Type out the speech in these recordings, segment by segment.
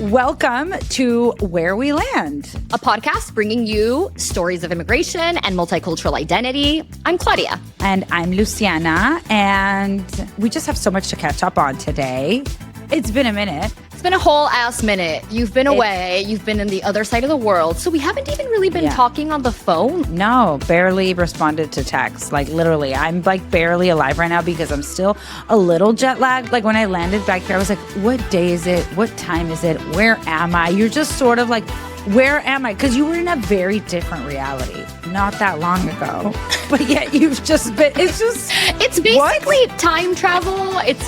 Welcome to Where We Land, a podcast bringing you stories of immigration and multicultural identity. I'm Claudia. And I'm Luciana, and we just have so much to catch up on today. It's been a minute. It's been a whole ass minute. You've been away. You've been in the other side of the world. So we haven't even really been talking on the phone. No, barely responded to texts. Like literally, I'm like barely alive right now because I'm still a little jet lagged. Like when I landed back here, I was like, what day is it? What time is it? Where am I? You're just sort of like, where am I? Because you were in a very different reality not that long ago. But yet you've just been, it's basically time travel. It's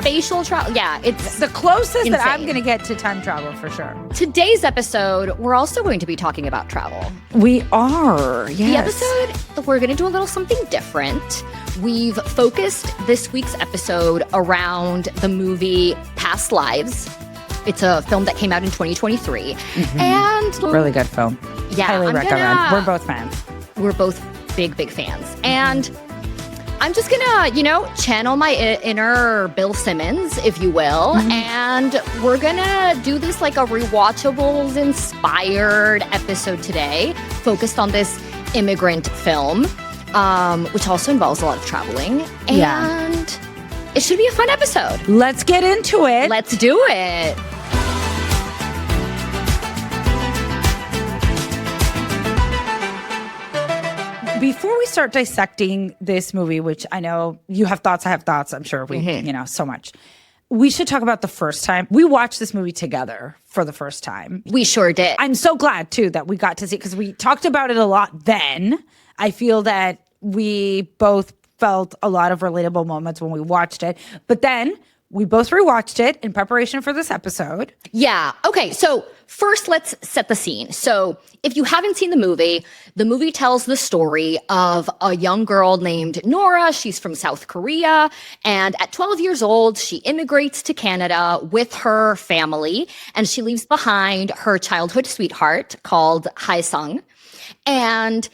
spatial travel. Yeah, it's the closest insane. That I'm going to get to time travel for sure. Today's episode, we're also going to be talking about travel. We are, yes. The episode, we're going to do a little something different. We've focused this week's episode around the movie Past Lives. It's a film that came out in 2023. Mm-hmm. And really good film. Yeah. Highly recommend. We're both fans. We're both big fans. And I'm just gonna, channel my inner Bill Simmons, if you will. Mm-hmm. And we're gonna do this like a Rewatchables inspired episode today, focused on this immigrant film, which also involves a lot of traveling. And it should be a fun episode. Let's get into it. Let's do it. Before we start dissecting this movie, which I know you have thoughts, I have thoughts, I'm sure we, so much. We should talk about the first time. We watched this movie together for the first time. We sure did. I'm so glad, too, that we got to see it because we talked about it a lot then. I feel that we both felt a lot of relatable moments when we watched it. But then we both rewatched it in preparation for this episode. Yeah. Okay. So first, let's set the scene. So if you haven't seen the movie tells the story of a young girl named Nora. She's from South Korea. And at 12 years old, she immigrates to Canada with her family. And she leaves behind her childhood sweetheart called Hae-sung. And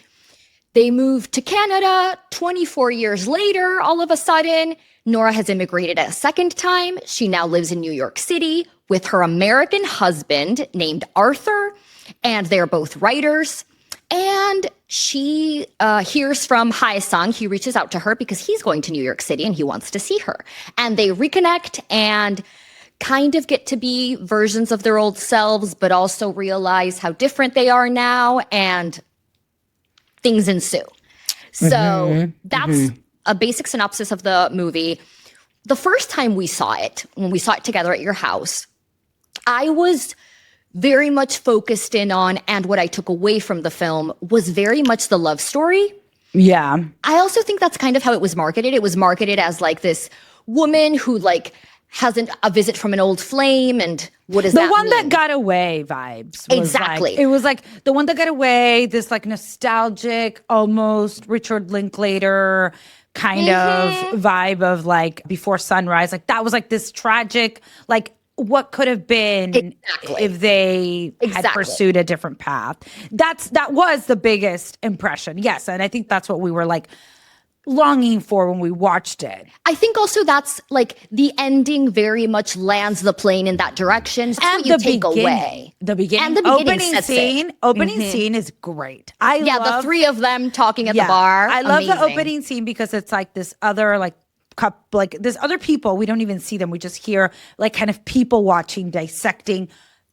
they moved to Canada. 24 years later, all of a sudden, Nora has immigrated a second time. She now lives in New York City with her American husband named Arthur, and they're both writers. And she hears from Hae-sung. He reaches out to her because he's going to New York City and he wants to see her. And they reconnect and kind of get to be versions of their old selves, but also realize how different they are now, and things ensue. So that's a basic synopsis of the movie. The first time we saw it, when we saw it together at your house, I was very much focused in on, and what I took away from the film was very much the love story. Yeah. I also think that's kind of how it was marketed. It was marketed as like this woman who like has a visit from an old flame, and what does that mean? The one that got away vibes. Exactly. It was like the one that got away, this like nostalgic, almost Richard Linklater kind of vibe of like Before Sunrise. Like that was like this tragic, like what could have been if they had pursued a different path. That was the biggest impression. Yes. And I think that's what we were like longing for when we watched it. I think also that's like the ending very much lands the plane in that direction. That's what you take away. The beginning. And the beginning opening scene is great. I love the three of them talking at the bar. I love the opening scene because it's like this other there's other people. We don't even see them. We just hear like kind of people watching, dissecting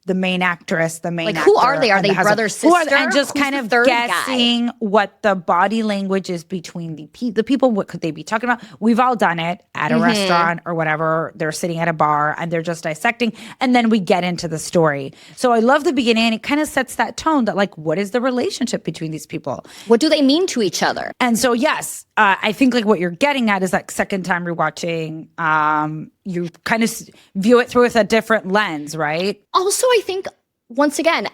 the main actress, the main actor. Who are they? Are they brother, sister? And just kind of guessing what the body language is between the people. What could they be talking about? We've all done it at a restaurant or whatever. They're sitting at a bar and they're just dissecting. And then we get into the story. So I love the beginning. And it kind of sets that tone that like, what is the relationship between these people? What do they mean to each other? And so, yes, I think like what you're getting at is like second time rewatching, you kind of view it through with a different lens, right? Also, I think, once again,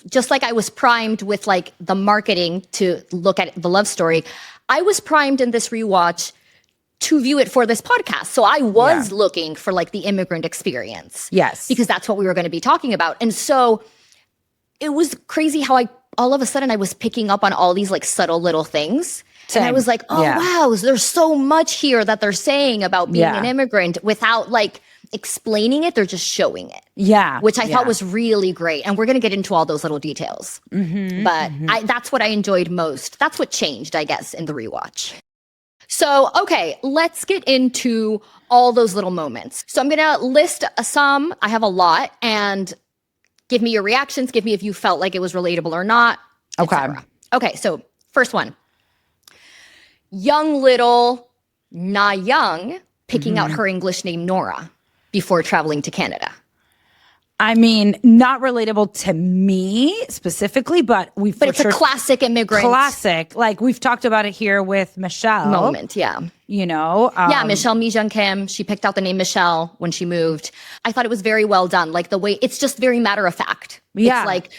just like I was primed with like the marketing to look at the love story, I was primed in this rewatch to view it for this podcast. So I was looking for like the immigrant experience. Yes. Because that's what we were going to be talking about. And so it was crazy how all of a sudden I was picking up on all these like subtle little things. Same. And I was like, wow, there's so much here that they're saying about being an immigrant without like explaining it, they're just showing it. Yeah. Which I thought was really great. And we're going to get into all those little details. But that's what I enjoyed most. That's what changed, I guess, in the rewatch. So, okay, let's get into all those little moments. So I'm going to list some. I have a lot. And give me your reactions. Give me if you felt like it was relatable or not. Okay. Okay, so first one. Young little Na Young picking out her English name Nora before traveling to Canada. I mean, not relatable to me specifically, but it's a classic immigrant classic. Like we've talked about it here with Michelle. moment. Yeah. You know? Michelle Mi Jung Kim. She picked out the name Michelle when she moved. I thought it was very well done. Like the way it's just very matter of fact. Yeah. It's like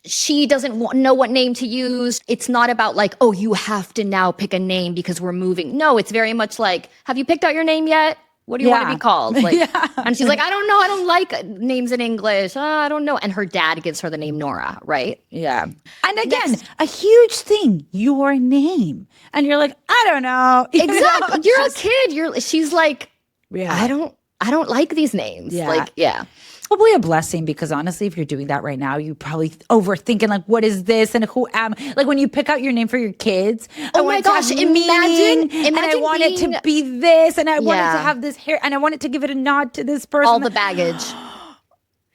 she doesn't know what name to use. It's not about like, oh, you have to now pick a name because we're moving. No, it's very much like, have you picked out your name yet? What do you want to be called? Like, and she's like, I don't know. I don't like names in English. I don't know. And her dad gives her the name Nora, right? Yeah. And again, a huge thing, your name. And you're like, I don't know. Exactly. You're a kid. She's like, Yeah. I don't like these names. Yeah. Like, yeah. Probably a blessing because honestly, if you're doing that right now, you probably overthinking like, what is this and who am I? Like when you pick out your name for your kids. Oh my gosh, imagine and I want it to be this and I want it to have this hair and I want it to give it a nod to this person. All the baggage.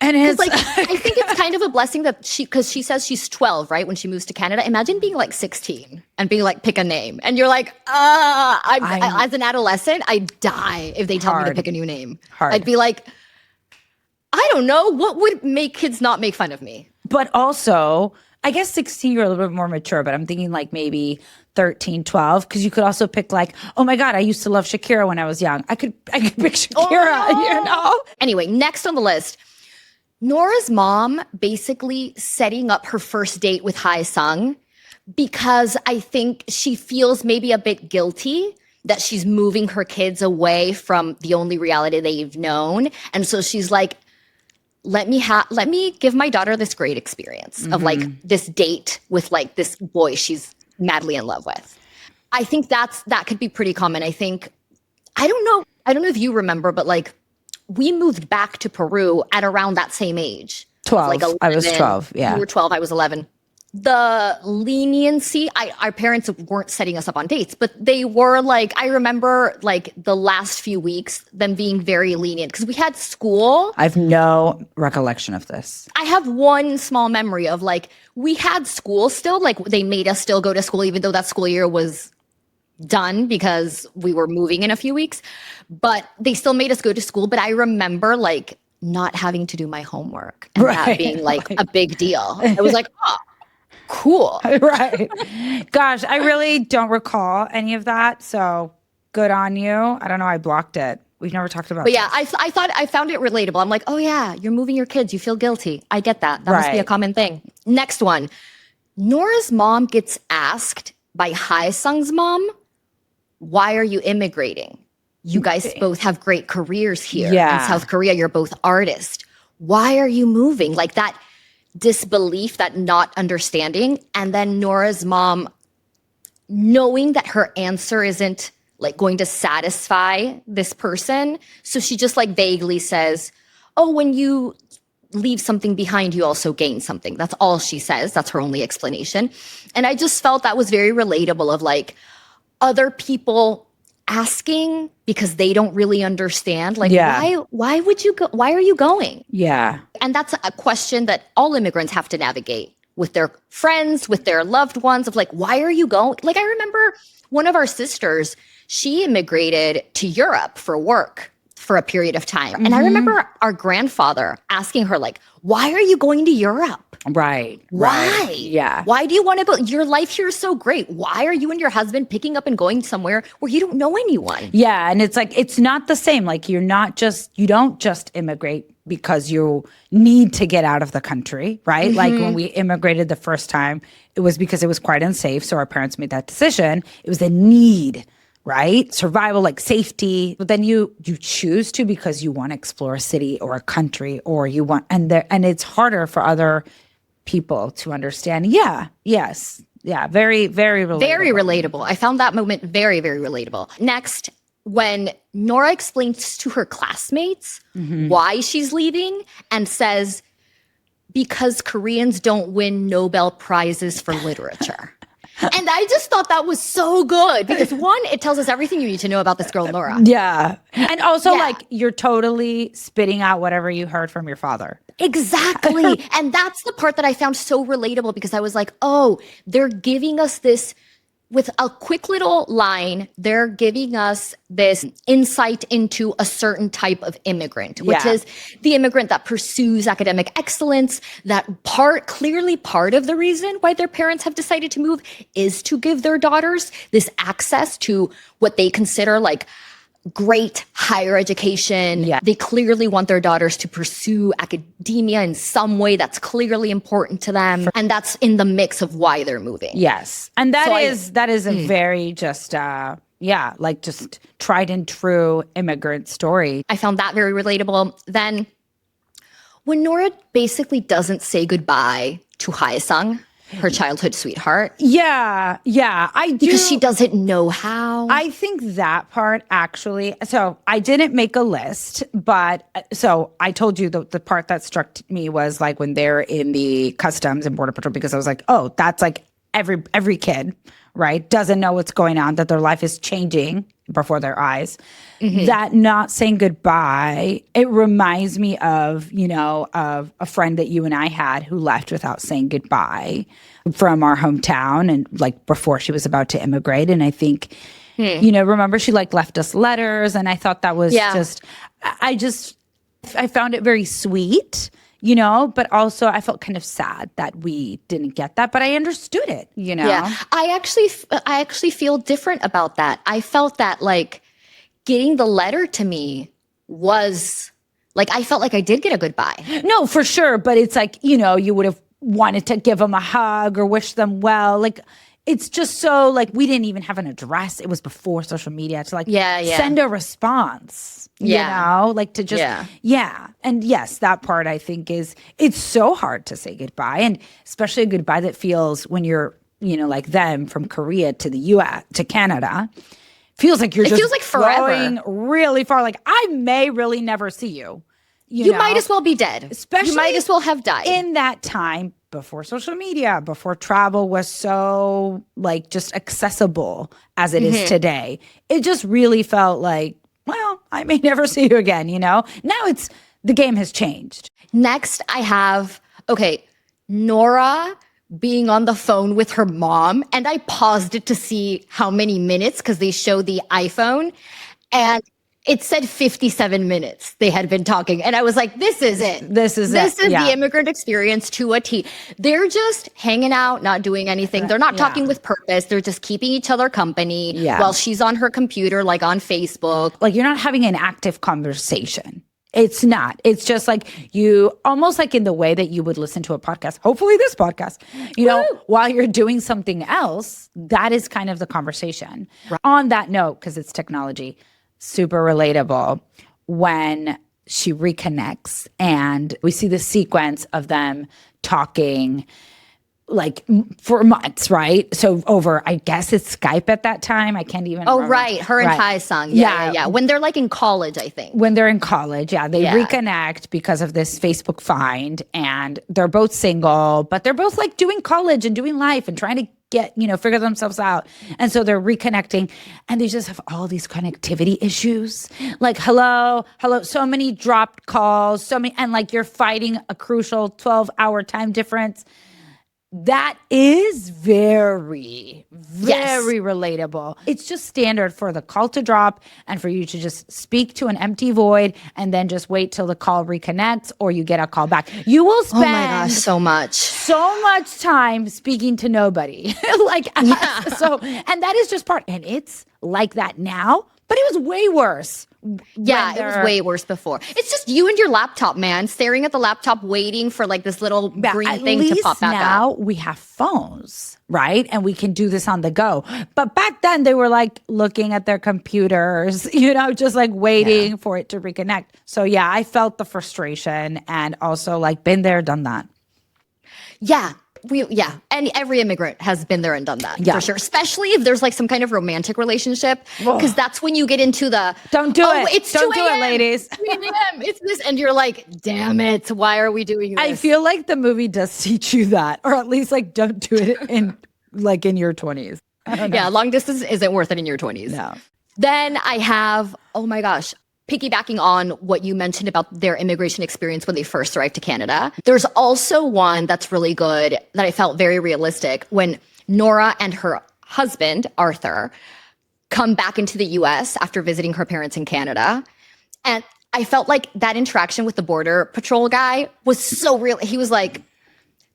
And it's like, I think it's kind of a blessing that because she says she's 12, right? When she moves to Canada. Imagine being like 16 and being like, pick a name. And you're like, as an adolescent, I'd die if they tell me to pick a new name. I'd be like, I don't know. What would make kids not make fun of me? But also, I guess 16, you're a little bit more mature, but I'm thinking like maybe 13, 12, because you could also pick like, oh my God, I used to love Shakira when I was young. I could pick Shakira, you know? Anyway, next on the list, Nora's mom basically setting up her first date with Hai Sung because I think she feels maybe a bit guilty that she's moving her kids away from the only reality they've known. And so she's like, let me give my daughter this great experience of like this date with like this boy she's madly in love with. I think that could be pretty common. I think, I don't know if you remember, but like we moved back to Peru at around that same age. 12. Like 11. I was 12. Yeah. You were 12. I was 11. The leniency, our parents weren't setting us up on dates, but they were like, I remember like the last few weeks, them being very lenient because we had school. I have no recollection of this. I have one small memory of like, we had school still, like they made us still go to school, even though that school year was done because we were moving in a few weeks, but they still made us go to school. But I remember like not having to do my homework and that being like a big deal. I was like, oh, cool. Right. Gosh, I really don't recall any of that. So good on you. I don't know. I blocked it. We've never talked about But yeah, I found it relatable. I'm like, oh yeah, you're moving your kids. You feel guilty. I get that. That must be a common thing. Next one. Nora's mom gets asked by Hai Sung's mom, why are you immigrating? You guys both have great careers here. In South Korea, you're both artists. Why are you moving? Like that disbelief, that not understanding. And then Nora's mom knowing that her answer isn't like going to satisfy this person. So she just like vaguely says, oh, when you leave something behind, you also gain something. That's all she says. That's her only explanation. And I just felt that was very relatable of like other people asking because they don't really understand. Like, why would you go? Why are you going? Yeah. And that's a question that all immigrants have to navigate with their friends, with their loved ones of like, why are you going? Like, I remember one of our sisters, she immigrated to Europe for work for a period of time. And I remember our grandfather asking her like, why are you going to Europe? Right. Why? Right. Yeah. Why do you want to go? Your life here is so great. Why are you and your husband picking up and going somewhere where you don't know anyone? Yeah. And it's like, it's not the same. Like you don't just immigrate because you need to get out of the country, right? Like when we immigrated the first time, it was because it was quite unsafe. So our parents made that decision. It was a need, right? Survival, like safety. But then you choose to because you want to explore a city or a country or you want, and it's harder for other people to understand. Yeah. Yes. Yeah. Very, very relatable. Very relatable. I found that moment very, very relatable. Next, when Nora explains to her classmates why she's leaving and says, because Koreans don't win Nobel Prizes for literature. And I just thought that was so good because one, it tells us everything you need to know about this girl, Nora. Yeah. And also like you're totally spitting out whatever you heard from your father. Exactly. And that's the part that I found so relatable because I was like, oh, they're giving us this with a quick little line, they're giving us this insight into a certain type of immigrant, which is the immigrant that pursues academic excellence. That clearly part of the reason why their parents have decided to move is to give their daughters this access to what they consider like great higher education. Yeah. They clearly want their daughters to pursue academia in some way that's clearly important to them. And that's in the mix of why they're moving. Yes. And that is a very just, like just tried and true immigrant story. I found that very relatable. Then when Nora basically doesn't say goodbye to Hae-sung, her childhood sweetheart. Yeah, I do. Because she doesn't know how. I think that part actually, so I didn't make a list, but so I told you the part that struck me was like when they're in the Customs and Border Patrol, because I was like, oh, that's like every kid, right, doesn't know what's going on, that their life is changing before their eyes. That not saying goodbye, it reminds me of, of a friend that you and I had who left without saying goodbye from our hometown and like before she was about to immigrate. And I think, remember she like left us letters, and I thought that was I found it very sweet. But also I felt kind of sad that we didn't get that, but I understood it, Yeah, I actually feel different about that. I felt that like getting the letter to me was like, I felt like I did get a goodbye. No, for sure. But it's like, you would have wanted to give them a hug or wish them well. Like, it's just so like, we didn't even have an address. It was before social media to like send a response. Like to just, And yes, that part I think it's so hard to say goodbye. And especially a goodbye that feels when you're, like them from Korea to the US, to Canada, feels like you're feels like forever. Going really far. Like I may really never see you. You might as well be dead. Especially you might as well have died. In that time before social media, before travel was so like just accessible as it is today. It just really felt like, well, I may never see you again, Now the game has changed. Next, I have, Nora being on the phone with her mom. And I paused it to see how many minutes because they show the iPhone. And it said 57 minutes they had been talking. And I was like, this is it. This is the immigrant experience to a T. They're just hanging out, not doing anything. They're not talking with purpose. They're just keeping each other company while she's on her computer, like on Facebook. Like you're not having an active conversation. It's not. It's just like you almost like in the way that you would listen to a podcast, hopefully this podcast, while you're doing something else, that is kind of the conversation. Right. On that note, because it's technology, super relatable when she reconnects and we see the sequence of them talking like for months, right? So over, I guess it's Skype at that time. I can't even remember. Right. Her and Hae-sung. Yeah. When they're like in college, I think. When they're in college, they reconnect because of this Facebook find, and they're both single, but they're both like doing college and doing life and trying to get, figure themselves out. And so they're reconnecting and they just have all these connectivity issues. Like, hello, so many dropped calls, and like you're fighting a crucial 12-hour time difference. That is very, very relatable. It's just standard for the call to drop and for you to just speak to an empty void and then just wait till the call reconnects or you get a call back. You will spend so much time speaking to nobody. And that is just part. And it's like that now, but it was way worse. Yeah, it was way worse before. It's just you and your laptop, man, staring at the laptop, waiting for like this little green thing to pop back up. Now we have phones, right? And we can do this on the go. But back then they were like looking at their computers, just like waiting for it to reconnect. So yeah, I felt the frustration and also like been there, done that. Yeah. and every immigrant has been there and done that Yeah. for sure. Especially if there's like some kind of romantic relationship, because that's when you get into the Don't do it. It's Don't 2 do it, a.m., ladies. 3 a.m., it's this, and you're like, damn it, why are we doing this? I feel like the movie does teach you that, or at least like don't do it in your 20s. I don't know. Yeah, long distance isn't worth it in your 20s. No. Then I have, oh my gosh, piggybacking on what you mentioned about their immigration experience when they first arrived to Canada. There's also one that's really good that I felt very realistic when Nora and her husband, Arthur, come back into the US after visiting her parents in Canada. And I felt like that interaction with the Border Patrol guy was so real. He was like,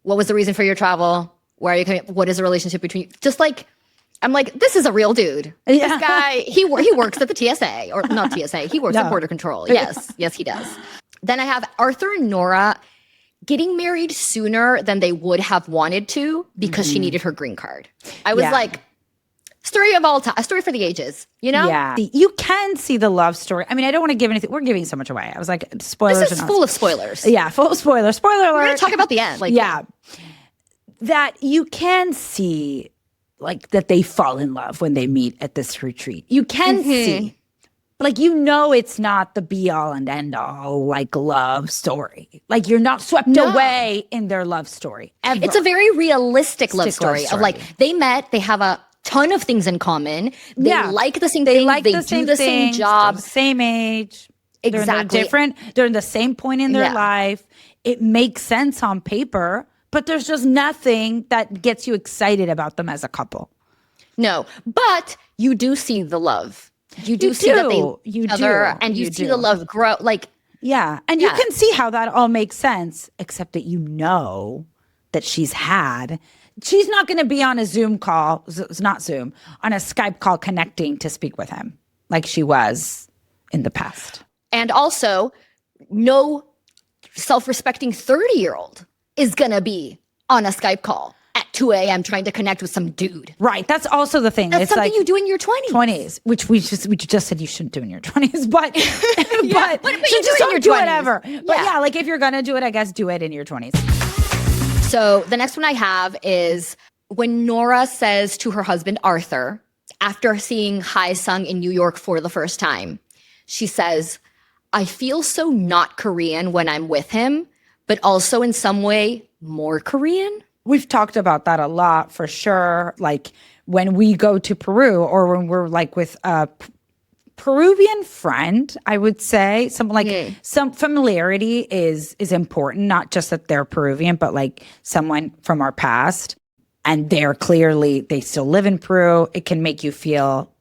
what was the reason for your travel? Where are you coming? What is the relationship between you? Just like, I'm like, this is a real dude. Yeah. This guy, he works at the TSA, or not TSA. He works at Border Control. Yes, he does. Then I have Arthur and Nora getting married sooner than they would have wanted to because she needed her green card. I was like, story of all time, a story for the ages, you know? Yeah. You can see the love story. I mean, I don't want to give anything. We're giving so much away. I was like, spoilers. This is full of spoilers. Yeah, full of spoilers. Spoiler alert. We're going to talk about the end. Like, yeah. That you can see, like, that they fall in love when they meet at this retreat. You can see. Like, you know, it's not the be all and end all, like, love story. Like, you're not swept away in their love story ever. It's a very realistic love story of like, they met, they have a ton of things in common. They like the same thing. They do the same job. Same age. Exactly. They're different. They're in the same point in their life. It makes sense on paper, but there's just nothing that gets you excited about them as a couple. No, but you do see the love. You do see that they love each other, and you see the love grow. Like, and you can see how that all makes sense, except that you know that she's not going to be on a Zoom call. It's not Zoom, on a Skype call connecting to speak with him like she was in the past. And also, no self-respecting 30-year-old is going to be on a Skype call at 2 a.m. trying to connect with some dude. Right. That's also the thing. That's it's something like you do in your 20s. 20s, which we just said you shouldn't do in your 20s, but but you do just it in your don't do 20s. whatever. But yeah, like if you're going to do it, I guess do it in your 20s. So the next one I have is when Nora says to her husband, Arthur, after seeing Hae Sung in New York for the first time, she says, I feel so not Korean when I'm with him, but also in some way more Korean. We've talked about that a lot for sure. Like when we go to Peru or when we're like with a Peruvian friend, I would say some familiarity is important, not just that they're Peruvian, but like someone from our past and they still live in Peru. It can make you feel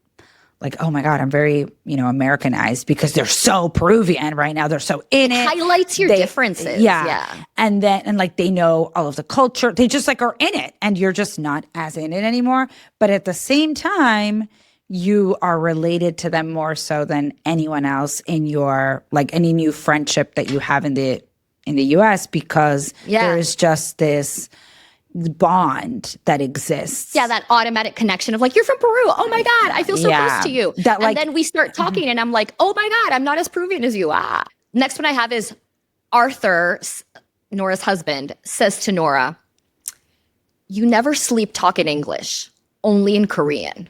like, oh my God, I'm very, Americanized because they're so Peruvian right now. They're so in it. Highlights your differences. Yeah. And they know all of the culture. They just like are in it and you're just not as in it anymore. But at the same time, you are related to them more so than anyone else in your, like any new friendship that you have in the US because there's just this bond that exists. Yeah, that automatic connection of like, you're from Peru. Oh my God, I feel so close to you. And then we start talking and I'm like, oh my God, I'm not as Peruvian as you. Next one I have is Arthur, Nora's husband, says to Nora, you never sleep talk in English, only in Korean.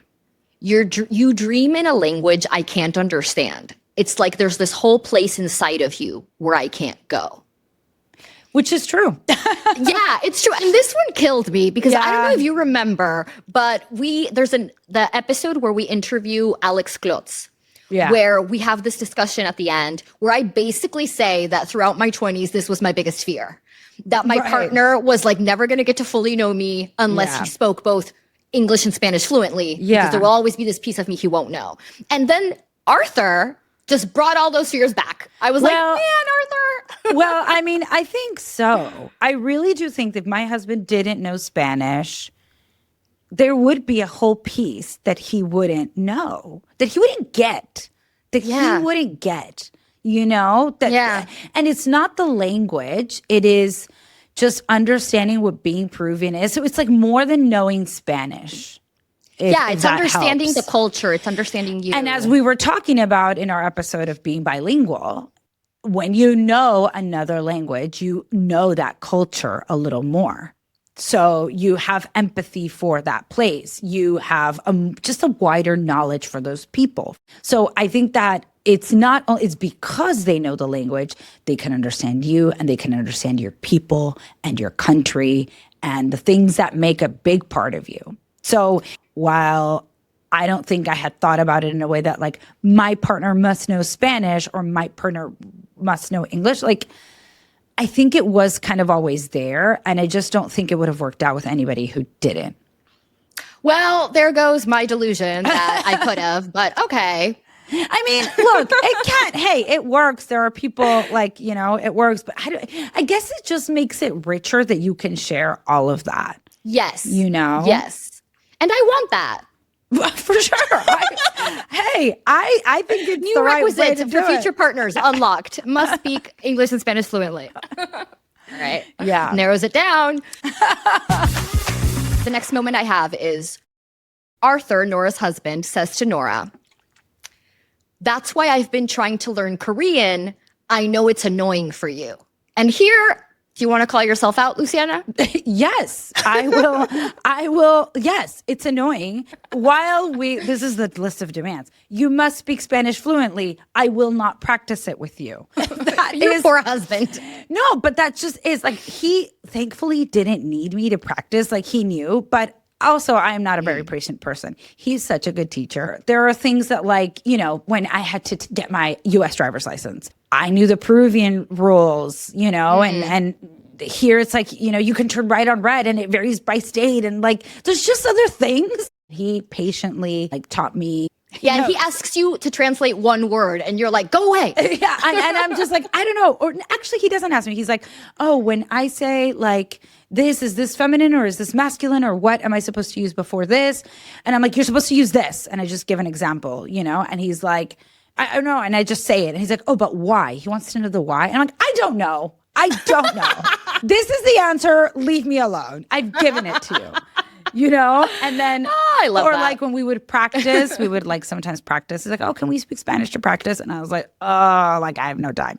You dream in a language I can't understand. It's like there's this whole place inside of you where I can't go. Which is true. Yeah, it's true. And this one killed me because I don't know if you remember, but there's the episode where we interview Alex Klotz, where we have this discussion at the end where I basically say that throughout my 20s, this was my biggest fear. That my partner was like never going to get to fully know me unless he spoke both English and Spanish fluently. Because there will always be this piece of me he won't know. And then Arthur just brought all those fears back. I was like, man, Arthur. Well, I mean, I think so. I really do think that if my husband didn't know Spanish, there would be a whole piece that he wouldn't know, that he wouldn't get, he wouldn't get, And it's not the language. It is just understanding what being Peruvian is. So it's like more than knowing Spanish. It's understanding the culture. It's understanding you. And as we were talking about in our episode of being bilingual, when you know another language, you know that culture a little more. So you have empathy for that place. You have just a wider knowledge for those people. So I think that it's because they know the language, they can understand you and they can understand your people and your country and the things that make a big part of you. So while I don't think I had thought about it in a way that like my partner must know Spanish or my partner must know English, like I think it was kind of always there, and I just don't think it would have worked out with anybody who didn't. Well, there goes my delusion that I could have, but okay. I mean, look, it can't. Hey, it works. There are people like, it works, but I guess it just makes it richer that you can share all of that. Yes. Yes. And I want that. For sure. I think it's new the right way requisites to for do future it. partners unlocked. Must speak English and Spanish fluently. All right. Yeah. Narrows it down. The next moment I have is Arthur, Nora's husband, says to Nora, "That's why I've been trying to learn Korean. I know it's annoying for you." And here, do you want to call yourself out, Luciana? Yes, I will. I will. Yes, it's annoying. This is the list of demands. You must speak Spanish fluently. I will not practice it with you. Your poor husband. No, but that just is like, he thankfully didn't need me to practice. Like he knew, but also I am not a very patient person. He's such a good teacher. There are things that like, when I had to get my US driver's license, I knew the Peruvian rules, and here it's like, you can turn right on red and it varies by state. And like, there's just other things. He patiently like taught me. Yeah, and he asks you to translate one word and you're like, go away. Yeah, and I'm just like, I don't know. Or actually, he doesn't ask me. He's like, oh, when I say like, is this feminine or is this masculine or what am I supposed to use before this? And I'm like, you're supposed to use this. And I just give an example, and he's like, I don't know. And I just say it. And he's like, oh, but why? He wants to know the why. And I'm like, I don't know. This is the answer. Leave me alone. I've given it to you. And then, I love that. like when we would practice, we would like sometimes practice. He's like, oh, can we speak Spanish to practice? And I was like, oh, like I have no time.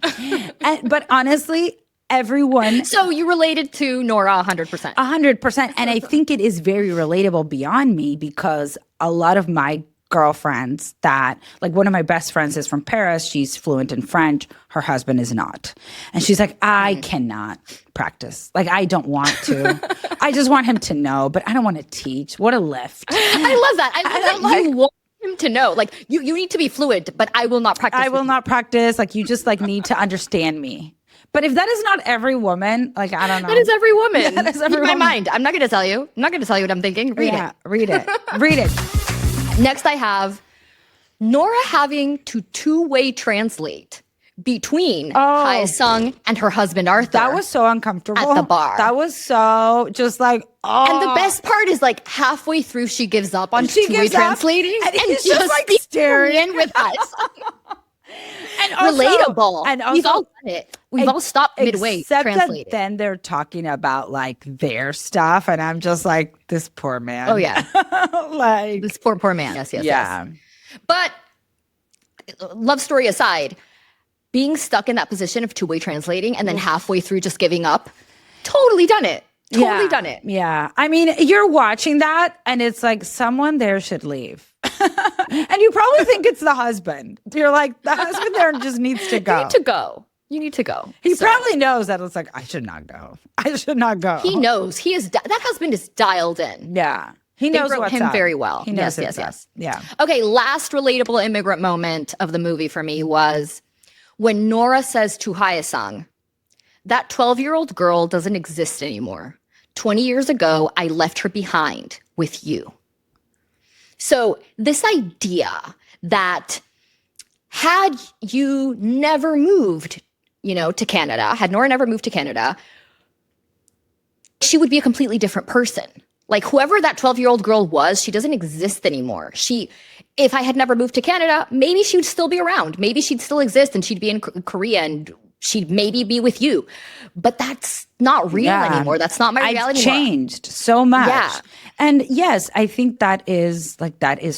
But honestly, everyone. So you related to Nora 100%. 100%. And I think it is very relatable beyond me because a lot of my girlfriends that, like one of my best friends is from Paris. She's fluent in French. Her husband is not. And she's like, I cannot practice. Like, I don't want to. I just want him to know, but I don't want to teach. What a lift. I love that. I love that you want him to know. Like, you need to be fluent, but I will not practice. I will not practice. Like, you just like need to understand me. But if that is not every woman, like, I don't know. That is every woman. Yeah, that is every woman. woman. My mind. I'm not going to tell you. I'm not going to tell you what I'm thinking. Read it. Read it. Read it. Next, I have Nora having to two-way translate between Hae-sung and her husband Arthur. That was so uncomfortable. At the bar. That was so just like, oh. And the best part is like halfway through she gives up on two-way translating and just like staring with us. And also, relatable. And also, we've all done it. We've all stopped midway translating. That then they're talking about like their stuff, and I'm just like, this poor man. Oh yeah, like this poor man. Yes. But love story aside, being stuck in that position of two-way translating and then halfway through just giving up, totally done it. Totally done it. Yeah. I mean, you're watching that and it's like someone there should leave. And you probably think it's the husband. You're like, the husband there just needs to go. You need to go. He probably knows that it's like, I should not go. He knows. That husband is dialed in. Yeah. He knows wrote what's him up. very well. He knows yes. Yeah. Okay, last relatable immigrant moment of the movie for me was when Nora says to Hae-sung, that 12-year-old girl doesn't exist anymore. 20 years ago, I left her behind with you. So this idea that had you never moved, to Canada, had Nora never moved to Canada, she would be a completely different person. Like whoever that 12-year-old girl was, she doesn't exist anymore. If I had never moved to Canada, maybe she would still be around. Maybe she'd still exist and she'd be in Korea and she'd maybe be with you. But that's not real anymore. That's not my reality anymore. I've changed so much. Yeah. And yes, I think that is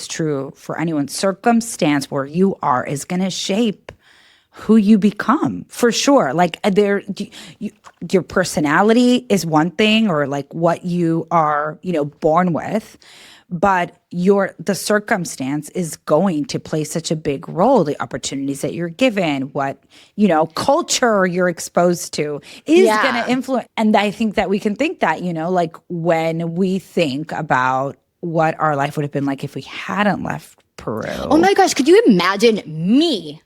true for anyone. Circumstance where you are is going to shape who you become, for sure. Like your personality is one thing, or like what you are, born with, but the circumstance is going to play such a big role. The opportunities that you're given, what, culture you're exposed to is going to influence. And I think that we can think that, like when we think about what our life would have been like if we hadn't left Peru. Oh my gosh, could you imagine me,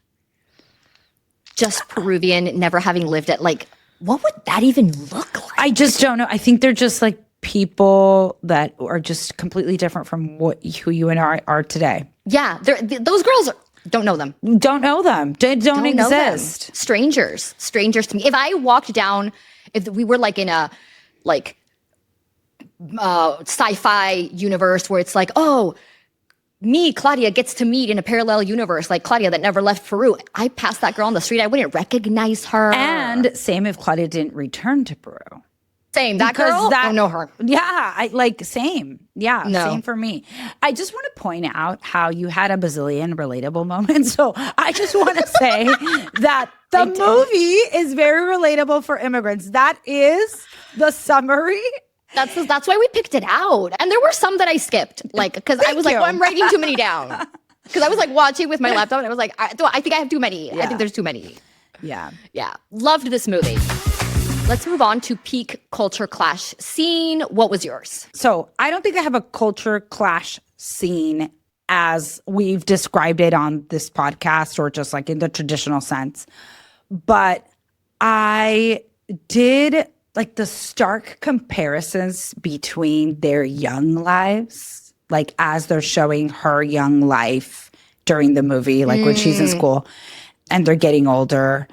just Peruvian, never having lived it? Like, what would that even look like? I just don't know. I think they're just like people that are just completely different from who you and I are today. Yeah, those girls don't know them. Don't know them. They don't exist. Strangers to me. If I walked down, if we were like in a sci-fi universe where it's like, oh, me, Claudia, gets to meet in a parallel universe, like Claudia that never left Peru. I passed that girl on the street, I wouldn't recognize her. And same if Claudia didn't return to Peru. Same. That girl, I don't know her. Yeah, same. Yeah, same for me. I just want to point out how you had a bazillion relatable moments. So I just want to say that the movie is very relatable for immigrants. That is the summary. That's why we picked it out. And there were some that I skipped, because I was like, I'm writing too many down. Because I was like watching with my laptop and I was like, I think I have too many. Yeah. I think there's too many. Yeah. Yeah. Loved this movie. Let's move on to peak culture clash scene. What was yours? So I don't think I have a culture clash scene as we've described it on this podcast, or just like in the traditional sense. But I did like the stark comparisons between their young lives, like as they're showing her young life during the movie, like when she's in school and they're getting older.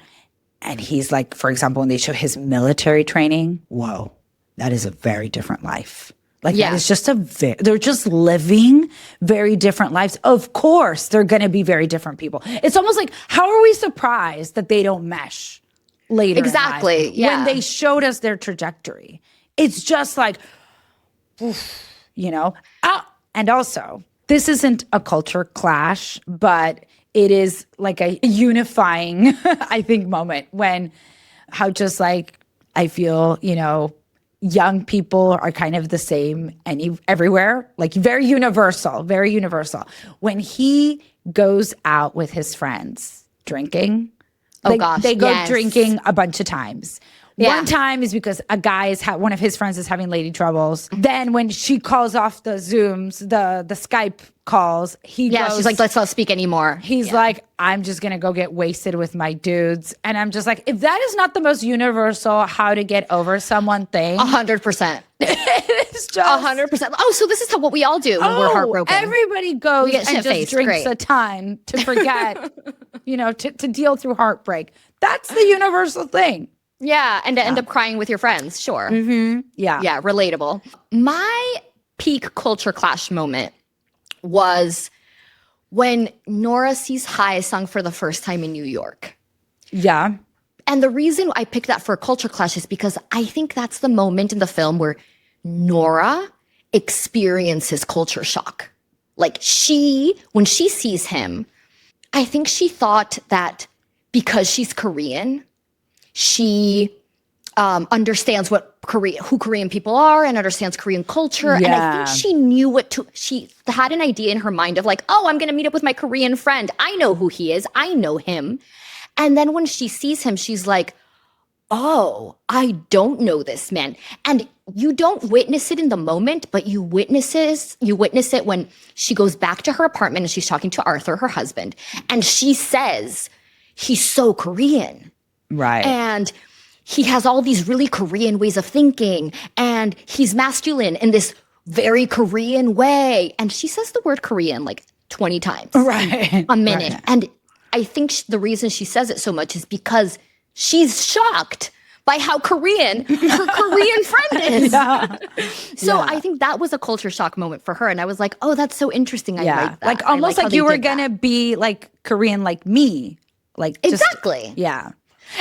And he's like, for example, when they show his military training, whoa, that is a very different life. Like, that is just they're just living very different lives. Of course, they're going to be very different people. It's almost like, how are we surprised that they don't mesh later? Exactly. In life, when they showed us their trajectory. It's just like, oof, and also, this isn't a culture clash, but it is like a unifying, I think, moment when how just like I feel, young people are kind of the same everywhere, like very universal, very universal. When he goes out with his friends drinking, they go drinking a bunch of times. Yeah. One time is because a guy one of his friends is having lady troubles. Then when she calls off the Zooms, the Skype calls, she's like, let's not speak anymore. He's like, I'm just going to go get wasted with my dudes. And I'm just like, if that is not the most universal how to get over someone thing. 100%. It's just 100%. Oh, so this is what we all do when we're heartbroken. Everybody goes and just drinks a ton to forget, to deal through heartbreak. That's the universal thing. Yeah, and to end up crying with your friends, sure. Mm-hmm. Yeah. Yeah, relatable. My peak culture clash moment was when Nora sees Hae Sung for the first time in New York. Yeah. And the reason I picked that for a culture clash is because I think that's the moment in the film where Nora experiences culture shock. Like when she sees him, I think she thought that because she's Korean, she understands who Korean people are and understands Korean culture. Yeah. And I think she knew she had an idea in her mind of like, oh, I'm going to meet up with my Korean friend. I know who he is. I know him. And then when she sees him, she's like, oh, I don't know this man. And you don't witness it in the moment, but you witness it when she goes back to her apartment and she's talking to Arthur, her husband. And she says, he's so Korean. Right. And he has all these really Korean ways of thinking, and he's masculine in this very Korean way. And she says the word Korean like 20 times a minute. Right. And I think the reason she says it so much is because she's shocked by how Korean her Korean friend is. Yeah. So I think that was a culture shock moment for her. And I was like, oh, that's so interesting. I like that. Like almost like you were going to be like Korean like me. Like exactly. Yeah.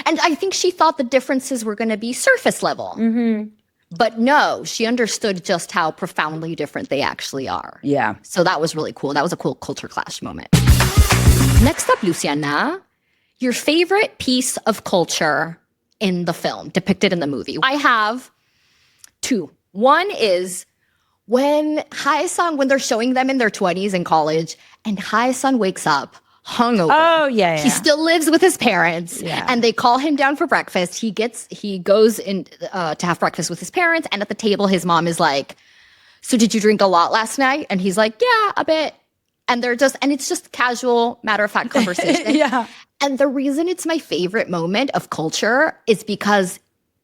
And I think she thought the differences were going to be surface level. Mm-hmm. But no, she understood just how profoundly different they actually are. Yeah. So that was really cool. That was a cool culture clash moment. Next up, Luciana, Your favorite piece of culture in the film, depicted in the movie. I have two. One is when they're showing them in their 20s in college, and Hae-sun wakes up hungover. Oh, yeah. He still lives with his parents, and they call him down for breakfast. He goes in to have breakfast with his parents, and at the table, his mom is like, "So did you drink a lot last night?" And he's like, "Yeah, a bit." And it's just casual, matter-of-fact conversation. Yeah. And the reason it's my favorite moment of culture is because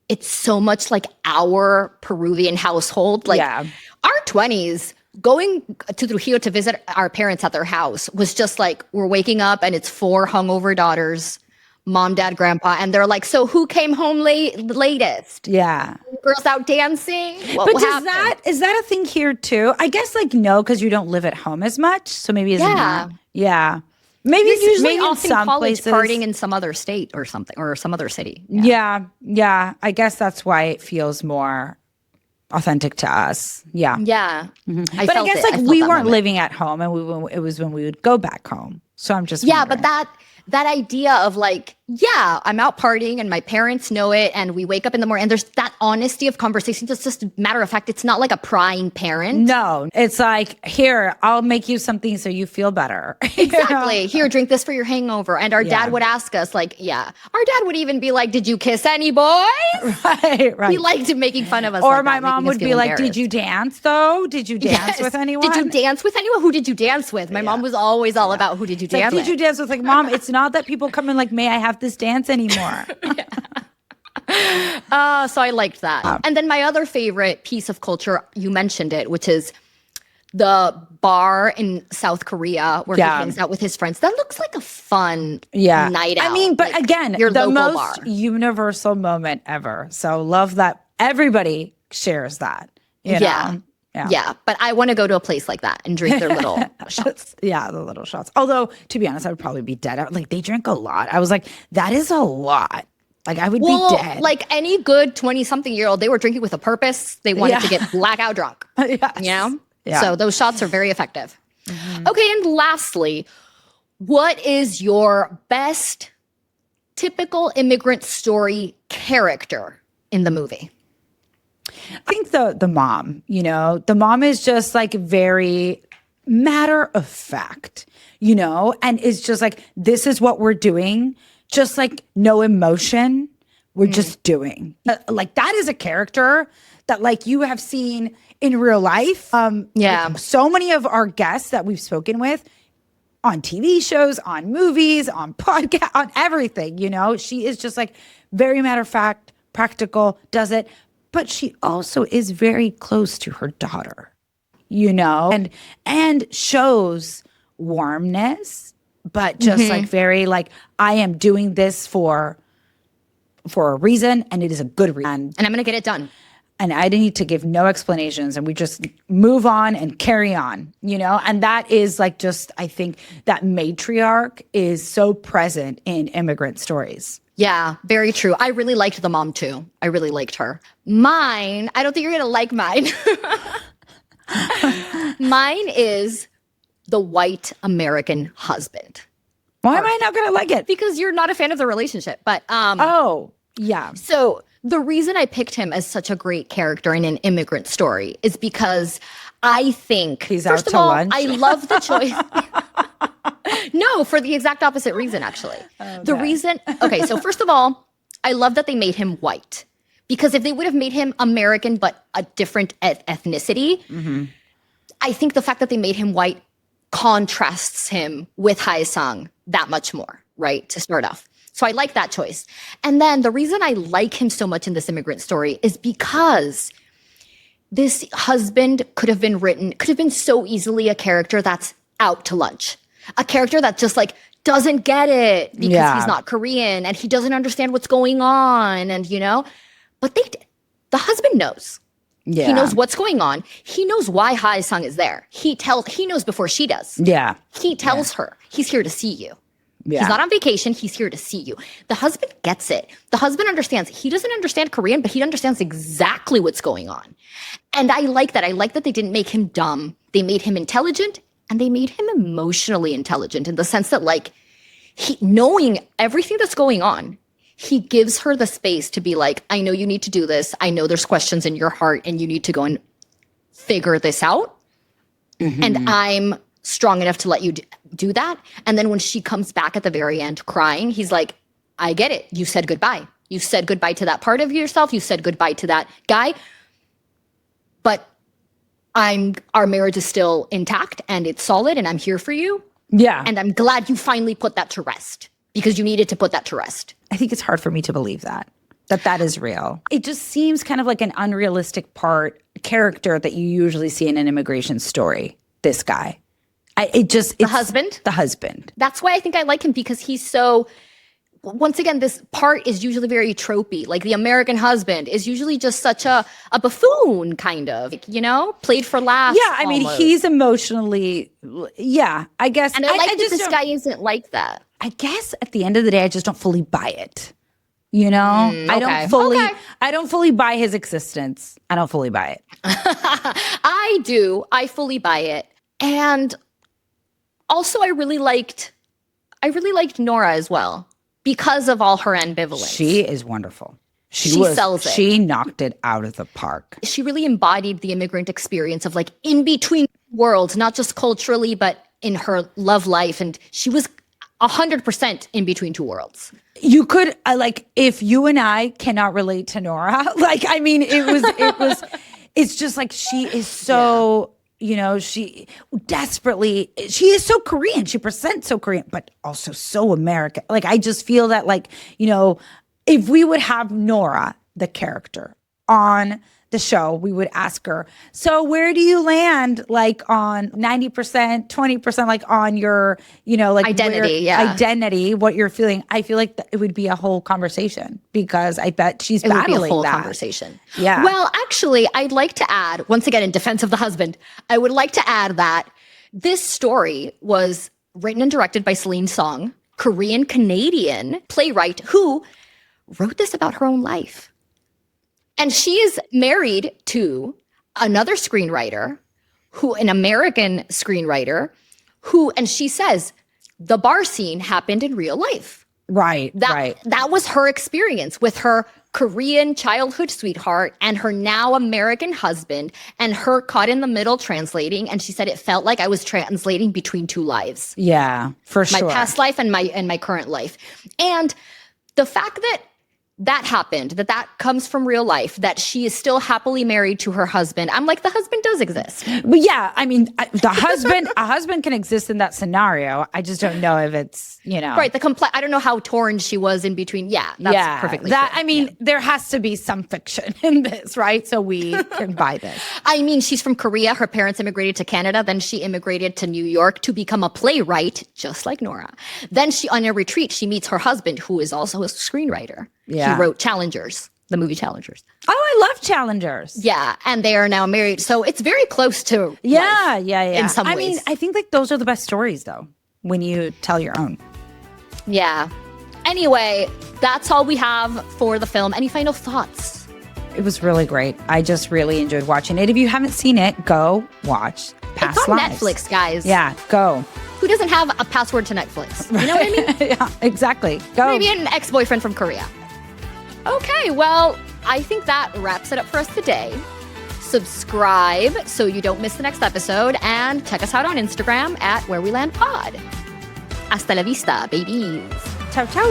it's so much like our Peruvian household. Like our 20s, going to Trujillo to visit our parents at their house was just like, we're waking up and it's 4 hungover daughters, mom, dad, grandpa. And they're like, "So who came home latest?" Yeah. Girls out dancing? What But happened? is that a thing here too? I guess like no, because you don't live at home as much. So maybe it's not. Yeah. Maybe It's usually maybe off in some college places. partying in some other state or something, or some other city. Yeah. I guess that's why it feels more authentic to us. Yeah. Yeah. But I guess like we weren't living at home, and it was when we would go back home. So I'm just but that idea of like, I'm out partying and my parents know it, and we wake up in the morning and there's that honesty of conversation. It's just matter of fact. It's not like a prying parent. No, it's like, here, I'll make you something so you feel better. Exactly. Here, drink this for your hangover. And our dad would ask us like, our dad would even be like, "Did you kiss any boys?" Right. He liked making fun of us. Or like my that, mom would be like, "Did you dance though? Did you dance with anyone? Did you dance with anyone? Who did you dance with?" My mom was always all about who did you dance with. Did you dance with? Like, Mom, it's not that people come in like, "May I have this dance anymore?" So I liked that. And then my other favorite piece of culture, you mentioned it, which is the bar in South Korea where he hangs out with his friends. That looks like a fun night out. I mean, but like again, your the local most bar. universal moment ever. So love that everybody shares that. You know? Yeah, but I want to go to a place like that and drink their little shots. Yeah, the little shots. Although, to be honest, I would probably be dead. Like, they drink a lot. I was like, that is a lot. Like, I would be dead. Like any good 20-something-year-old, they were drinking with a purpose. They wanted to get blackout drunk. Yes. You know? Yeah. So those shots are very effective. Okay, and lastly, what is your best typical immigrant story character in the movie? I think the mom, the mom is just like very matter of fact, and it's just like, this is what we're doing. Just like no emotion. We're just doing. Like, that is a character that like you have seen in real life. So many of our guests that we've spoken with on TV shows, on movies, on podcast, on everything, she is just like very matter of fact, practical, does it. But she also is very close to her daughter, and shows warmness, but just like very like, I am doing this for a reason, and it is a good reason. And I'm going to get it done. And I need to give no explanations, and we just move on and carry on, And that is like, just, I think that matriarch is so present in immigrant stories. Yeah, very true. I really liked the mom too. I really liked her. Mine, I don't think you're going to like mine. Mine is the white American husband. Why am I not going to like it? Because you're not a fan of the relationship. But So the reason I picked him as such a great character in an immigrant story is because I think, he's first out of to all, lunch. I love the choice. No, for the exact opposite reason, actually. Okay. The reason, so first of all, I love that they made him white. Because if they would have made him American but a different ethnicity, I think the fact that they made him white contrasts him with Hae-sung that much more, right, to start off. So I like that choice. And then the reason I like him so much in this immigrant story is because this husband could have been so easily a character that's out to lunch. A character that just like doesn't get it because he's not Korean and he doesn't understand what's going on, and but the husband knows. Yeah. He knows what's going on. He knows why Hae-sung is there. He knows before she does. Yeah. He tells her, he's here to see you. Yeah. He's not on vacation. He's here to see you. The husband gets it. The husband understands. He doesn't understand Korean, but he understands exactly what's going on. And I like that. I like that they didn't make him dumb. They made him intelligent, and they made him emotionally intelligent in the sense that, like, knowing everything that's going on, he gives her the space to be like, I know you need to do this. I know there's questions in your heart and you need to go and figure this out. And I'm strong enough to let you do that. And then when she comes back at the very end crying, he's like, I get it. You said goodbye. You said goodbye to that part of yourself. You said goodbye to that guy. But our marriage is still intact and it's solid and I'm here for you. Yeah. And I'm glad you finally put that to rest because you needed to put that to rest. I think it's hard for me to believe that is real. It just seems kind of like an unrealistic character that you usually see in an immigration story. This guy. The husband? The husband. That's why I think I like him because he's so, once again, this part is usually very tropey. Like the American husband is usually just such a buffoon, kind of, played for laughs. Yeah, I mean, he's emotionally, I guess. And I like that this guy isn't like that. I guess at the end of the day, I just don't fully buy it. I don't fully buy his existence. I don't fully buy it. I do. I fully buy it. And also I really liked Nora as well because of all her ambivalence. She is wonderful. She sells it. She knocked it out of the park. She really embodied the immigrant experience of like in between worlds, not just culturally, but in her love life. And she was 100% in between two worlds. You could if you and I cannot relate to Nora, it's just like she is so, she is so Korean. She presents so Korean, but also so American. I just feel that if we would have Nora, the character, on the show, we would ask her, so where do you land on 90%, 20%, on your, identity, what you're feeling. I feel like it would be a whole conversation because I bet she's battling that. It would be a whole conversation. Yeah. Well, actually, I'd like to add, once again, in defense of the husband, I would like to add that this story was written and directed by Celine Song, Korean-Canadian playwright who wrote this about her own life. And she is married to another screenwriter, an American screenwriter, and she says, the bar scene happened in real life. Right. That was her experience with her Korean childhood sweetheart and her now American husband and her caught in the middle translating. And she said, it felt like I was translating between two lives. Yeah, for sure. My past life and my current life. And the fact that happened, that comes from real life, that she is still happily married to her husband. I'm like, the husband does exist. But yeah, I mean, a husband can exist in that scenario. I just don't know if it's, Right, I don't know how torn she was in between. Yeah, that's perfectly true. I mean, there has to be some fiction in this, right? So we can buy this. I mean, she's from Korea. Her parents immigrated to Canada. Then she immigrated to New York to become a playwright, just like Nora. Then on a retreat, she meets her husband, who is also a screenwriter. Yeah. He wrote Challengers, the movie Challengers. Oh, I love Challengers. Yeah, and they are now married. So it's very close to life in some ways. I mean, I think those are the best stories, though, when you tell your own. Yeah. Anyway, that's all we have for the film. Any final thoughts? It was really great. I just really enjoyed watching it. If you haven't seen it, go watch Past It's on Lives. Netflix, guys. Yeah, go. Who doesn't have a password to Netflix? You know what I mean? Yeah, exactly. Go. Maybe an ex-boyfriend from Korea. Okay, well, I think that wraps it up for us today. Subscribe so you don't miss the next episode, and check us out on Instagram at Where We Land Pod. Hasta la vista, babies. Ciao, ciao.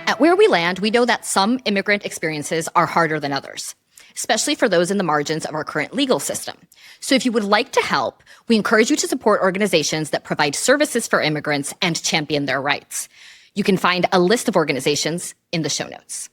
At Where We Land, we know that some immigrant experiences are harder than others, especially for those in the margins of our current legal system. So if you would like to help, we encourage you to support organizations that provide services for immigrants and champion their rights. You can find a list of organizations in the show notes.